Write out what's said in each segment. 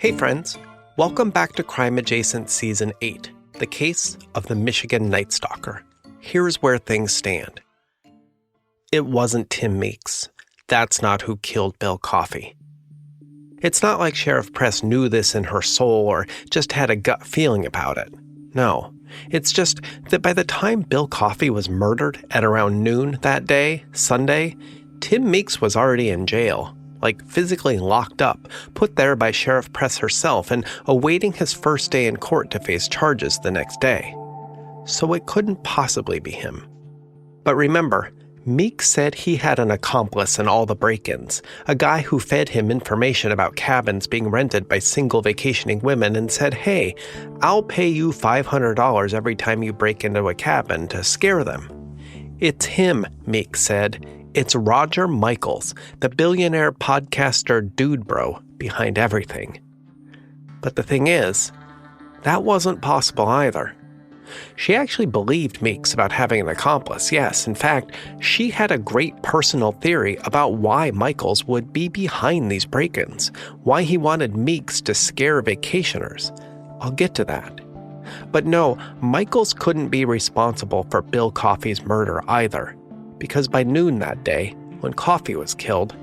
Hey friends, welcome back to Crime Adjacent Season 8, the case of the Michigan Nightstalker. Here's where things stand. It wasn't Tim Meeks. That's not who killed Bill Coffey. It's not like Sheriff Press knew this in her soul or just had a gut feeling about it. No, it's just that by the time Bill Coffey was murdered at around noon that day, Sunday, Tim Meeks was already in jail. Like physically locked up, put there by Sheriff Press herself and awaiting his first day in court to face charges the next day. So it couldn't possibly be him. But remember, Meeks said he had an accomplice in all the break-ins, a guy who fed him information about cabins being rented by single vacationing women and said, hey, I'll pay you $500 every time you break into a cabin to scare them. It's him, Meeks said. It's Roger Michaels, the billionaire podcaster dude bro behind everything. But the thing is, that wasn't possible either. She actually believed Meeks about having an accomplice, yes. In fact, she had a great personal theory about why Michaels would be behind these break-ins, why he wanted Meeks to scare vacationers. I'll get to that. But no, Michaels couldn't be responsible for Bill Coffey's murder either. Because by noon that day, when Coffey was killed,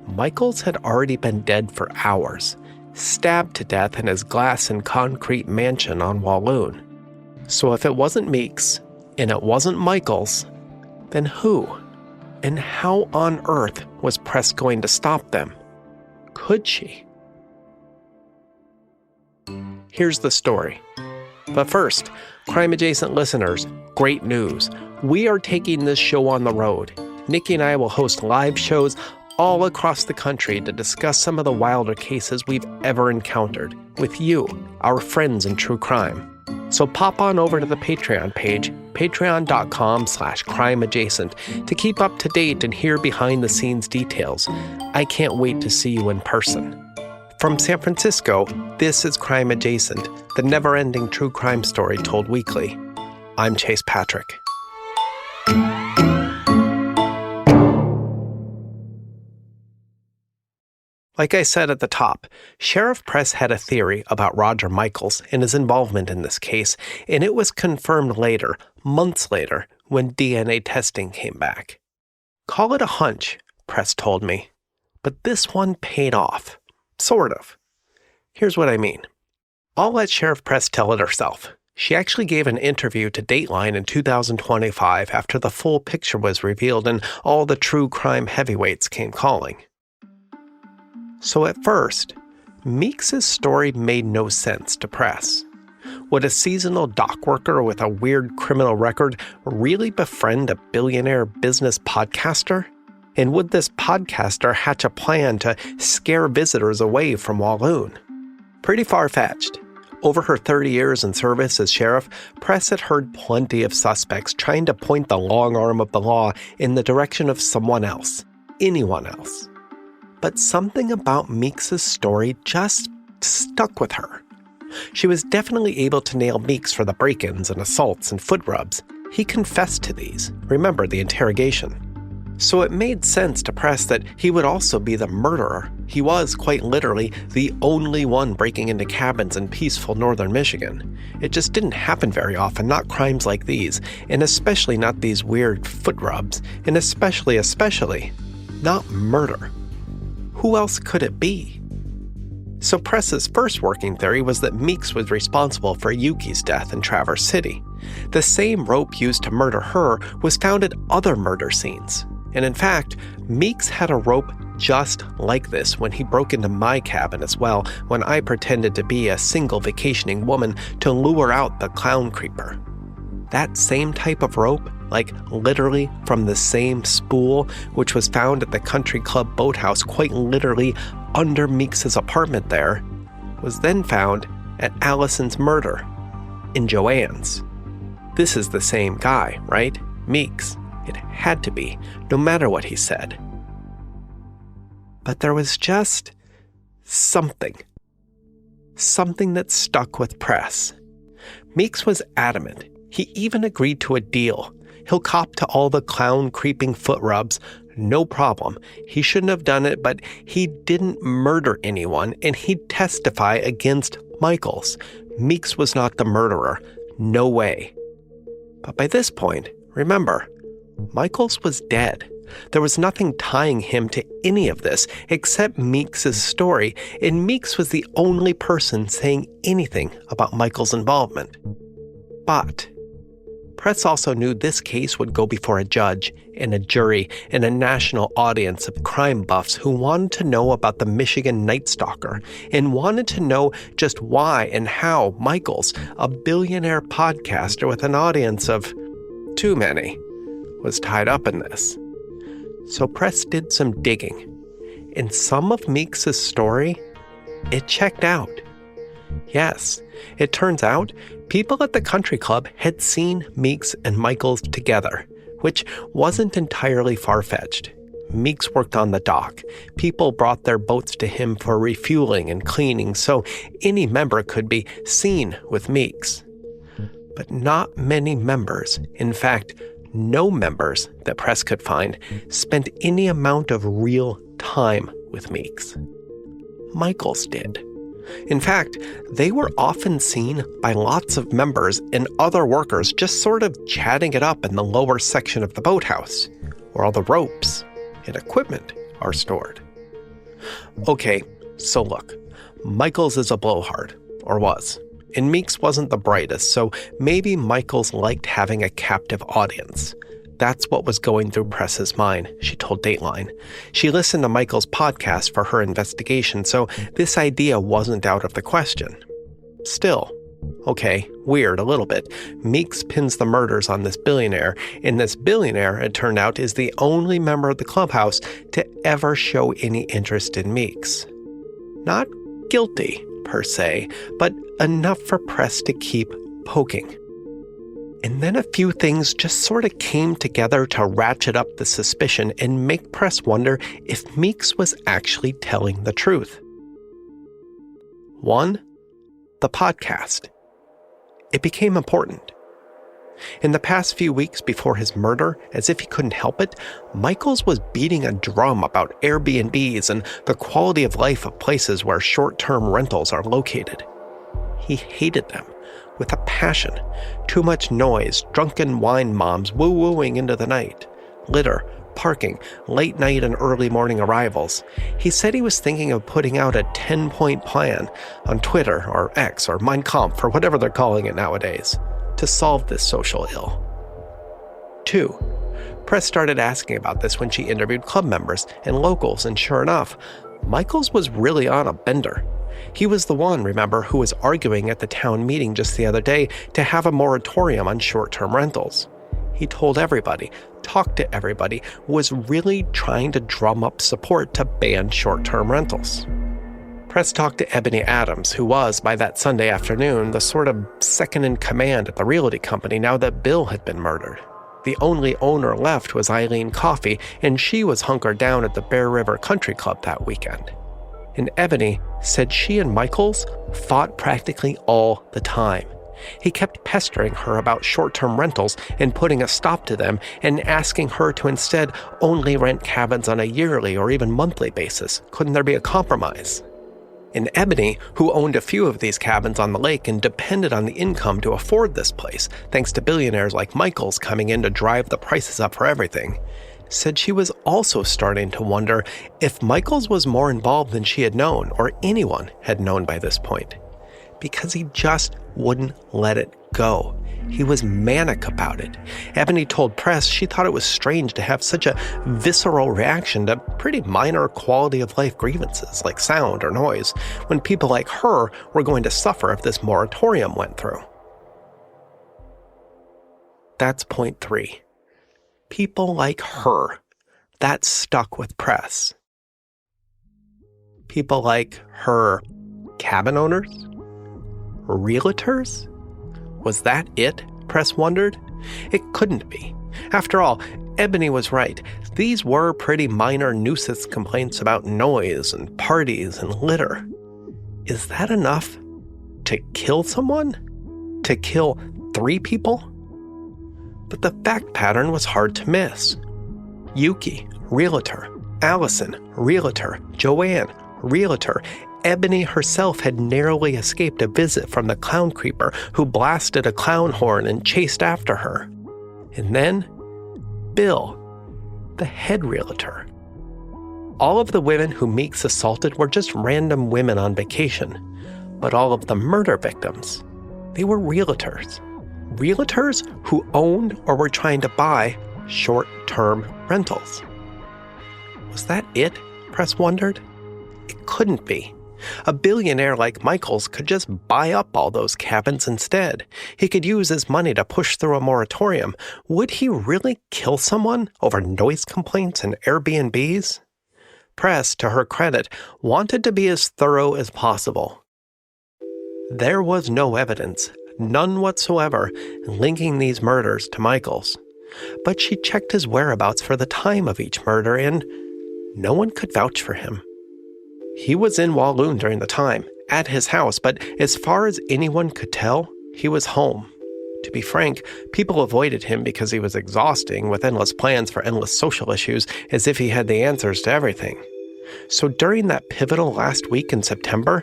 Michaels had already been dead for hours, stabbed to death in his glass and concrete mansion on Walloon. So if it wasn't Meeks, and it wasn't Michaels, then who? And how on earth was Press going to stop them? Could she? Here's the story. But first, Crime Adjacent listeners, great news. We are taking this show on the road. Nikki and I will host live shows all across the country to discuss some of the wilder cases we've ever encountered with you, our friends in true crime. So pop on over to the Patreon page, patreon.com/crimeadjacent, to keep up to date and hear behind-the-scenes details. I can't wait to see you in person. From San Francisco, this is Crime Adjacent, the never-ending true crime story told weekly. I'm Chase Patrick. Like I said at the top, Sheriff Press had a theory about Roger Michaels and his involvement in this case, and it was confirmed later, months later, when DNA testing came back. Call it a hunch, Press told me, but this one paid off. Sort of. Here's what I mean. I'll let Sheriff Press tell it herself. She actually gave an interview to Dateline in 2025 after the full picture was revealed and all the true crime heavyweights came calling. So at first, Meeks' story made no sense to Press. Would a seasonal dock worker with a weird criminal record really befriend a billionaire business podcaster? And would this podcaster hatch a plan to scare visitors away from Walloon? Pretty far-fetched. Over her 30 years in service as sheriff, Press had heard plenty of suspects trying to point the long arm of the law in the direction of someone else, anyone else. But something about Meeks' story just stuck with her. She was definitely able to nail Meeks for the break-ins and assaults and foot rubs. He confessed to these. Remember the interrogation. So it made sense to Press that he would also be the murderer. He was, quite literally, the only one breaking into cabins in peaceful northern Michigan. It just didn't happen very often, not crimes like these, and especially not these weird foot rubs, and especially, not murder. Who else could it be? So Press's first working theory was that Meeks was responsible for Yuki's death in Traverse City. The same rope used to murder her was found at other murder scenes. And in fact, Meeks had a rope just like this when he broke into my cabin as well, when I pretended to be a single vacationing woman to lure out the clown creeper. That same type of rope, like literally from the same spool, which was found at the country club boathouse quite literally under Meeks' apartment there, was then found at Allison's murder, in Joanne's. This is the same guy, right? Meeks. It had to be, no matter what he said. But there was just something that stuck with Press. Meeks was adamant. He even agreed to a deal. He'll cop to all the clown creeping foot rubs, No problem. He shouldn't have done it, but he didn't murder anyone, and he'd testify against Michaels. Meeks was not the murderer. No way. But by this point, remember, Michaels was dead. There was nothing tying him to any of this except Meeks' story, and Meeks was the only person saying anything about Michaels' involvement. But press also knew this case would go before a judge and a jury and a national audience of crime buffs who wanted to know about the Michigan Nightstalker and wanted to know just why and how Michaels, a billionaire podcaster with an audience of too many, was tied up in this. So press did some digging. And some of Meeks' story, it checked out. Yes, it turns out people at the country club had seen Meeks and Michaels together, which wasn't entirely far-fetched. Meeks worked on the dock. People brought their boats to him for refueling and cleaning, so any member could be seen with Meeks. But not many members, in fact, no members that press could find, spent any amount of real time with Meeks. Michaels did. In fact, they were often seen by lots of members and other workers just sort of chatting it up in the lower section of the boathouse, where all the ropes and equipment are stored. Okay, so look, Michaels is a blowhard, or was. And Meeks wasn't the brightest, so maybe Michaels liked having a captive audience. That's what was going through Press's mind, she told Dateline. She listened to Michaels' podcast for her investigation, so this idea wasn't out of the question. Still, okay, weird a little bit, Meeks pins the murders on this billionaire, and this billionaire, it turned out, is the only member of the clubhouse to ever show any interest in Meeks. Not guilty, per se, but enough for press to keep poking. And then a few things just sort of came together to ratchet up the suspicion and make press wonder if Meeks was actually telling the truth. 1. The podcast. It became important. In the past few weeks before his murder, as if he couldn't help it, Michaels was beating a drum about Airbnbs and the quality of life of places where short-term rentals are located. He hated them with a passion. Too much noise, drunken wine moms woo-wooing into the night, litter, parking, late night and early morning arrivals. He said he was thinking of putting out a 10-point plan on Twitter or X or Mein Kampf or whatever they're calling it nowadays, to solve this social ill. 2. Press started asking about this when she interviewed club members and locals, and sure enough, Michaels was really on a bender. He was the one, remember, who was arguing at the town meeting just the other day to have a moratorium on short-term rentals. He told everybody, talked to everybody, was really trying to drum up support to ban short-term rentals. Press talked to Ebony Adams, who was, by that Sunday afternoon, the sort of second-in-command at the realty company now that Bill had been murdered. The only owner left was Eileen Coffey, and she was hunkered down at the Bear River Country Club that weekend. And Ebony said she and Michaels fought practically all the time. He kept pestering her about short-term rentals and putting a stop to them and asking her to instead only rent cabins on a yearly or even monthly basis. Couldn't there be a compromise? And Ebony, who owned a few of these cabins on the lake and depended on the income to afford this place, thanks to billionaires like Michaels coming in to drive the prices up for everything, said she was also starting to wonder if Michaels was more involved than she had known or anyone had known by this point. Because he just wouldn't let it go. He was manic about it. Ebony told Press she thought it was strange to have such a visceral reaction to pretty minor quality of life grievances like sound or noise when people like her were going to suffer if this moratorium went through. That's point 3. People like her. That stuck with Press. People like her cabin owners? Realtors? Was that it? Press wondered. It couldn't be. After all, Ebony was right. These were pretty minor nuisance complaints about noise and parties and litter. Is that enough to kill someone? To kill 3 people? But the fact pattern was hard to miss. Yuki, realtor. Allison, realtor. Joanne, realtor. Ebony herself had narrowly escaped a visit from the clown creeper who blasted a clown horn and chased after her. And then, Bill, the head realtor. All of the women who Meeks assaulted were just random women on vacation, but all of the murder victims, they were realtors. Realtors who owned or were trying to buy short-term rentals. Was that it? Press wondered. It couldn't be. A billionaire like Michaels could just buy up all those cabins instead. He could use his money to push through a moratorium. Would he really kill someone over noise complaints and Airbnbs? Press, to her credit, wanted to be as thorough as possible. There was no evidence, none whatsoever, linking these murders to Michaels. But she checked his whereabouts for the time of each murder, and no one could vouch for him. He was in Walloon during the time, at his house, but as far as anyone could tell, he was home. To be frank, people avoided him because he was exhausting, with endless plans for endless social issues, as if he had the answers to everything. So during that pivotal last week in September,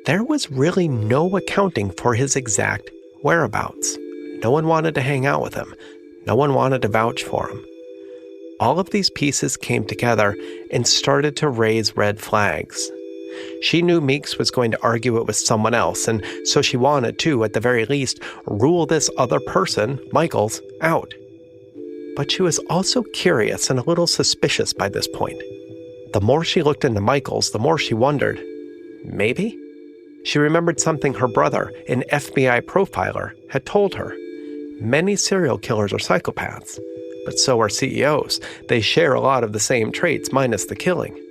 there was really no accounting for his exact whereabouts. No one wanted to hang out with him. No one wanted to vouch for him. All of these pieces came together and started to raise red flags. She knew Meeks was going to argue it with someone else, and so she wanted to, at the very least, rule this other person, Michaels, out. But she was also curious and a little suspicious by this point. The more she looked into Michaels, the more she wondered, maybe? She remembered something her brother, an FBI profiler, had told her. Many serial killers are psychopaths, but so are CEOs. They share a lot of the same traits, minus the killing.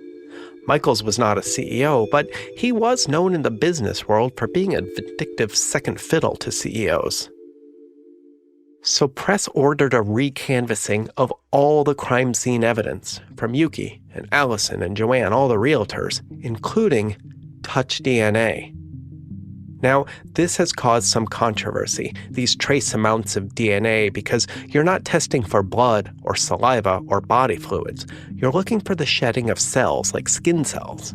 Michaels was not a CEO, but he was known in the business world for being a vindictive second fiddle to CEOs. So press ordered a recanvassing of all the crime scene evidence from Yuki and Allison and Joanne, all the realtors, including touch DNA. Now, this has caused some controversy, these trace amounts of DNA, because you're not testing for blood or saliva or body fluids. You're looking for the shedding of cells, like skin cells.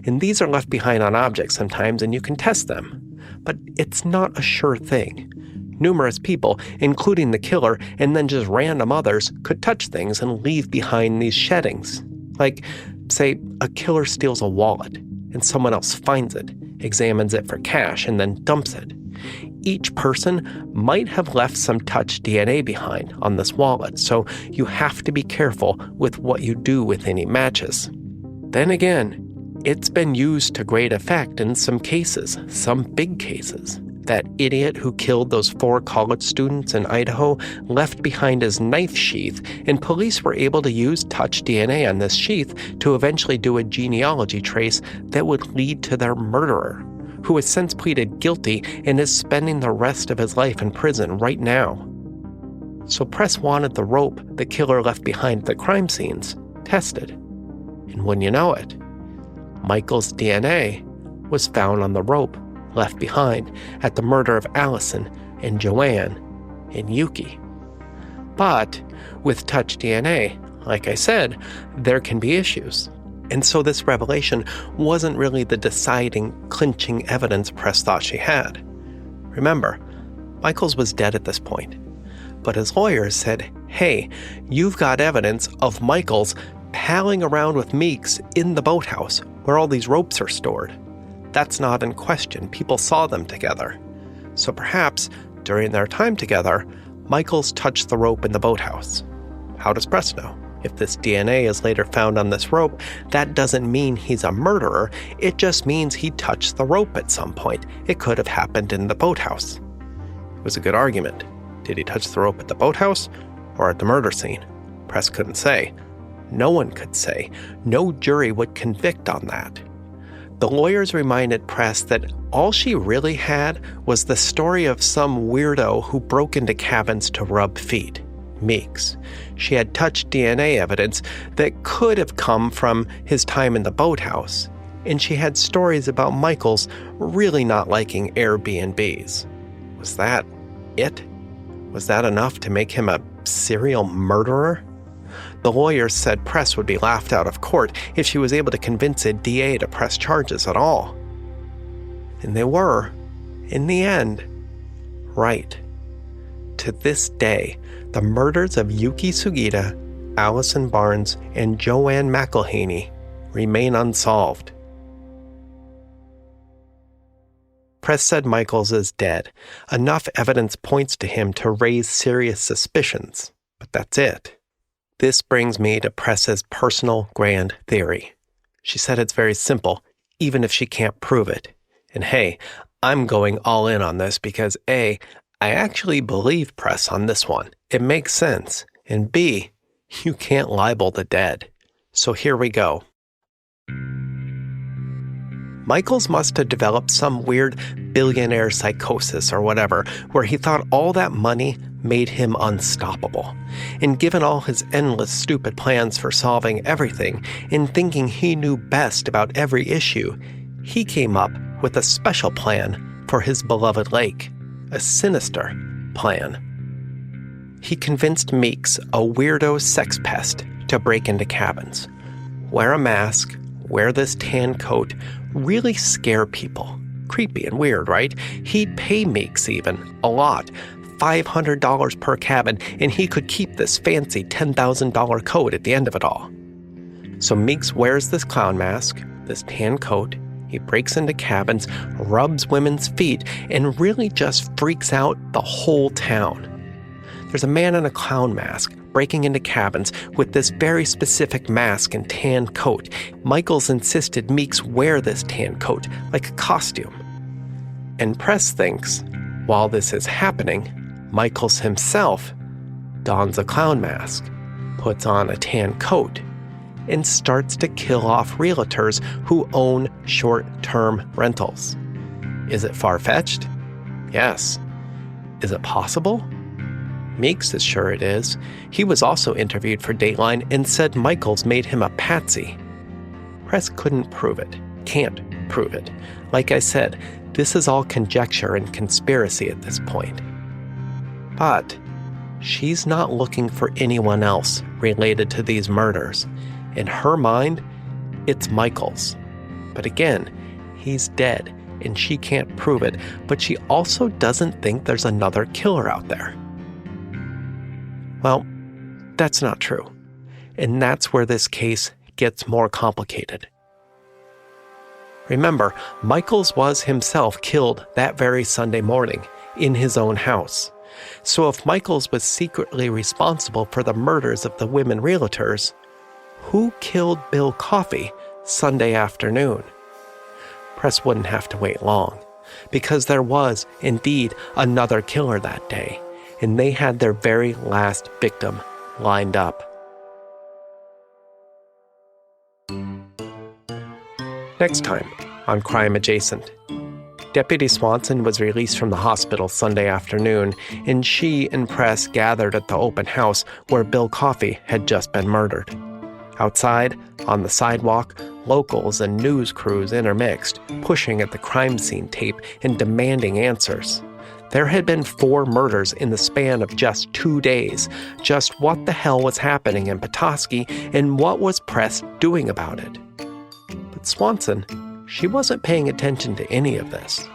And these are left behind on objects sometimes, and you can test them. But it's not a sure thing. Numerous people, including the killer and then just random others, could touch things and leave behind these sheddings. Like, say, a killer steals a wallet, and someone else finds it, examines it for cash, and then dumps it. Each person might have left some touch DNA behind on this wallet, so you have to be careful with what you do with any matches. Then again, it's been used to great effect in some cases, some big cases. That idiot who killed those 4 college students in Idaho left behind his knife sheath, and police were able to use touch DNA on this sheath to eventually do a genealogy trace that would lead to their murderer, who has since pleaded guilty and is spending the rest of his life in prison right now. So press wanted the rope the killer left behind at the crime scenes tested. And when you know it, Michael's DNA was found on the rope left behind at the murder of Allison and Joanne and Yuki. But with touch DNA, like I said, there can be issues. And so this revelation wasn't really the deciding, clinching evidence press thought she had. Remember, Michaels was dead at this point. But his lawyers said, hey, you've got evidence of Michaels palling around with Meeks in the boathouse where all these ropes are stored. That's not in question. People saw them together. So perhaps, during their time together, Michaels touched the rope in the boathouse. How does press know? If this DNA is later found on this rope, that doesn't mean he's a murderer. It just means he touched the rope at some point. It could have happened in the boathouse. It was a good argument. Did he touch the rope at the boathouse or at the murder scene? Press couldn't say. No one could say. No jury would convict on that. The lawyers reminded press that all she really had was the story of some weirdo who broke into cabins to rub feet, Meeks. She had touch DNA evidence that could have come from his time in the boathouse, and she had stories about Michaels really not liking Airbnbs. Was that it? Was that enough to make him a serial murderer? The lawyers said Press would be laughed out of court if she was able to convince a DA to press charges at all. And they were, in the end, right. To this day, the murders of Yuki Sugita, Allison Barnes, and Joanne McElhaney remain unsolved. Press said Michaels is dead. Enough evidence points to him to raise serious suspicions, but that's it. This brings me to Press's personal grand theory. She said it's very simple, even if she can't prove it. And hey, I'm going all in on this because A, I actually believe Press on this one. It makes sense. And B, you can't libel the dead. So here we go. Michaels must have developed some weird billionaire psychosis or whatever, where he thought all that money made him unstoppable. And given all his endless stupid plans for solving everything and thinking he knew best about every issue, he came up with a special plan for his beloved lake, a sinister plan. He convinced Meeks, a weirdo sex pest, to break into cabins, wear a mask, wear this tan coat, really scare people. Creepy and weird, right? He'd pay Meeks even, a lot, $500 per cabin, and he could keep this fancy $10,000 coat at the end of it all. So Meeks wears this clown mask, this tan coat, he breaks into cabins, rubs women's feet, and really just freaks out the whole town. There's a man in a clown mask breaking into cabins with this very specific mask and tan coat. Michaels insisted Meeks wear this tan coat like a costume. And Press thinks, while this is happening, Michaels himself dons a clown mask, puts on a tan coat, and starts to kill off realtors who own short-term rentals. Is it far-fetched? Yes. Is it possible? Meeks is sure it is. He was also interviewed for Dateline and said Michaels made him a patsy. Press couldn't prove it. Can't prove it. Like I said, this is all conjecture and conspiracy at this point. But she's not looking for anyone else related to these murders. In her mind, it's Michaels. But again, he's dead, and she can't prove it, but she also doesn't think there's another killer out there. Well, that's not true. And that's where this case gets more complicated. Remember, Michaels was himself killed that very Sunday morning in his own house. So if Michaels was secretly responsible for the murders of the women realtors, who killed Bill Coffey Sunday afternoon? Press wouldn't have to wait long, because there was indeed another killer that day, and they had their very last victim lined up. Next time on Crime Adjacent. Deputy Swanson was released from the hospital Sunday afternoon, and she and Press gathered at the open house where Bill Coffey had just been murdered. Outside, on the sidewalk, locals and news crews intermixed, pushing at the crime scene tape and demanding answers. There had been 4 murders in the span of just 2 days. Just what the hell was happening in Petoskey, and what was Press doing about it? But Swanson, she wasn't paying attention to any of this.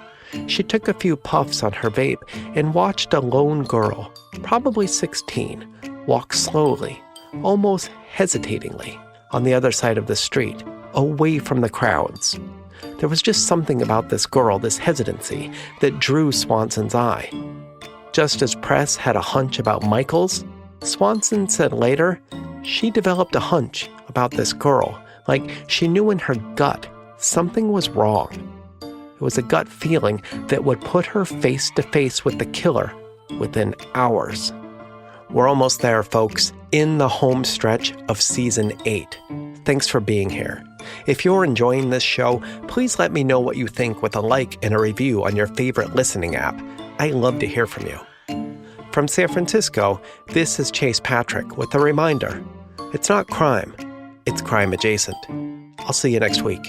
She took a few puffs on her vape and watched a lone girl, probably 16, walk slowly, almost hesitatingly, on the other side of the street, away from the crowds. There was just something about this girl, this hesitancy, that drew Swanson's eye. Just as Press had a hunch about Michaels, Swanson said later she developed a hunch about this girl, like she knew in her gut something was wrong. It was a gut feeling that would put her face to face with the killer within hours. We're almost there, folks, in the home stretch of Season 8. Thanks for being here. If you're enjoying this show, please let me know what you think with a like and a review on your favorite listening app. I love to hear from you. From San Francisco, this is Chase Patrick with a reminder. It's not crime, it's crime adjacent. I'll see you next week.